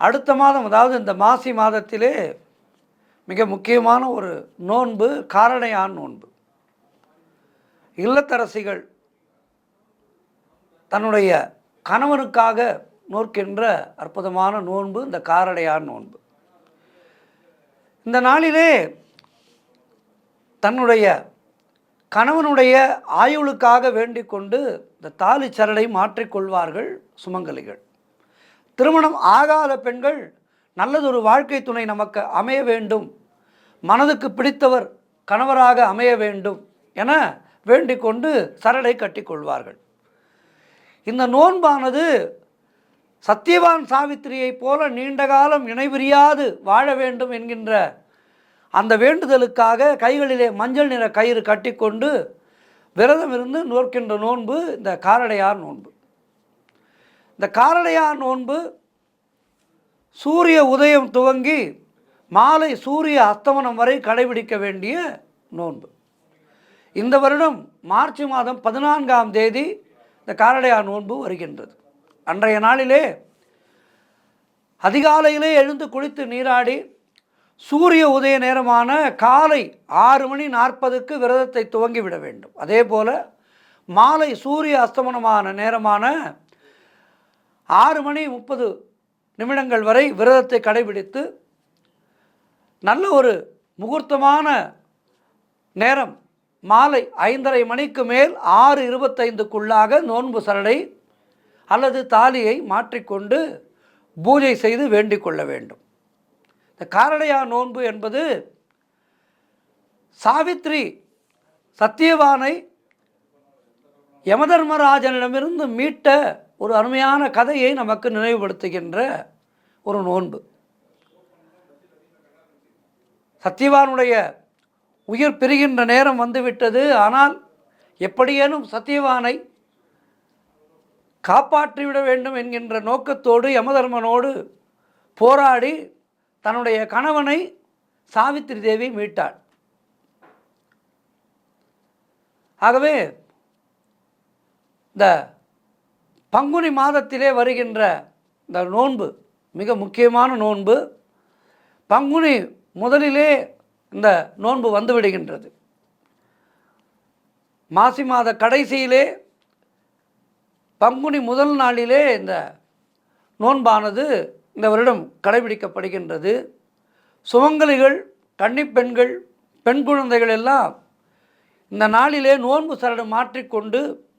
அடுத்த மாதம், அதாவது இந்த மாசி மாதத்திலே மிக முக்கியமான ஒரு நோன்பு காரணையான் நோன்பு. இல்லத்தரசிகள் தன்னுடைய கணவனுக்காக நோக்கின்ற அற்புதமான நோன்பு இந்த காரடையான் நோன்பு. இந்த நாளிலே தன்னுடைய கணவனுடைய ஆயுளுக்காக வேண்டிக் கொண்டு இந்த தாலி சரடை மாற்றிக்கொள்வார்கள் சுமங்கலிகள். திருமணம் ஆகாத பெண்கள் நல்லதொரு வாழ்க்கை துணை நமக்கு அமைய வேண்டும், மனதுக்கு பிடித்தவர் கணவராக அமைய வேண்டும் என வேண்டிக் கொண்டு சரடை கட்டிக்கொள்வார்கள். இந்த நோன்பானது சத்தியவான் சாவித்திரியைப் போல நீண்ட காலம் இணைபிரியாது வாழ வேண்டும் என்கின்ற அந்த வேண்டுதலுக்காக கைகளிலே மஞ்சள் நிற கயிறு கட்டிக்கொண்டு விரதம் இருந்து நோக்கின்ற நோன்பு இந்த காரடையார் நோன்பு. இந்த காரடையார் நோன்பு சூரிய உதயம் துவங்கி மாலை சூரிய அஸ்தமனம் வரை கடைபிடிக்க வேண்டிய நோன்பு. இந்த வருடம் மார்ச் மாதம் 14ஆம் தேதி இந்த காரடையார் நோன்பு வருகின்றது. அன்றைய நாளிலே அதிகாலையிலே எழுந்து குளித்து நீராடி சூரிய உதய நேரமான காலை 6:40க்கு விரதத்தை துவங்கிவிட வேண்டும். அதே போல் மாலை சூரிய அஸ்தமனமான நேரமான 6:30 வரை விரதத்தை கடைபிடித்து நல்ல ஒரு முகூர்த்தமான நேரம் மாலை 5:30 மணிக்கு மேல் 6:25க்குள்ளாக நோன்பு சரடை அல்லது தாலியை மாற்றிக்கொண்டு பூஜை செய்து வேண்டிக் கொள்ள வேண்டும். இந்த காரடையார் நோன்பு என்பது சாவித்ரி சத்தியவானை யமதர்மராஜனிடமிருந்து மீட்ட ஒரு அருமையான கதையை நமக்கு நினைவுபடுத்துகின்ற ஒரு நோன்பு. சத்தியவானுடைய உயிர் பிரிகின்ற நேரம் வந்துவிட்டது. ஆனால் எப்படியேனும் சத்தியவானை காப்பாற்றிவிட வேண்டும் என்கின்ற நோக்கத்தோடு யமதர்மனோடு போராடி தன்னுடைய கணவனை சாவித்திரி தேவி மீட்டாள். ஆகவே இந்த பங்குனி மாதத்திலே வருகின்ற இந்த நோன்பு மிக முக்கியமான நோன்பு. பங்குனி முதலிலே இந்த நோன்பு வந்துவிடுகின்றது. மாசி மாத கடைசியிலே பங்குனி முதல் நாளிலே இந்த நோன்பானது இந்த வருடம் கடைபிடிக்கப்படுகின்றது. சுமங்கலிகள், கன்னிப்பெண்கள், பெண் குழந்தைகள் எல்லாம் இந்த நாளிலே நோன்பு சரடு மாற்றிக்கொண்டு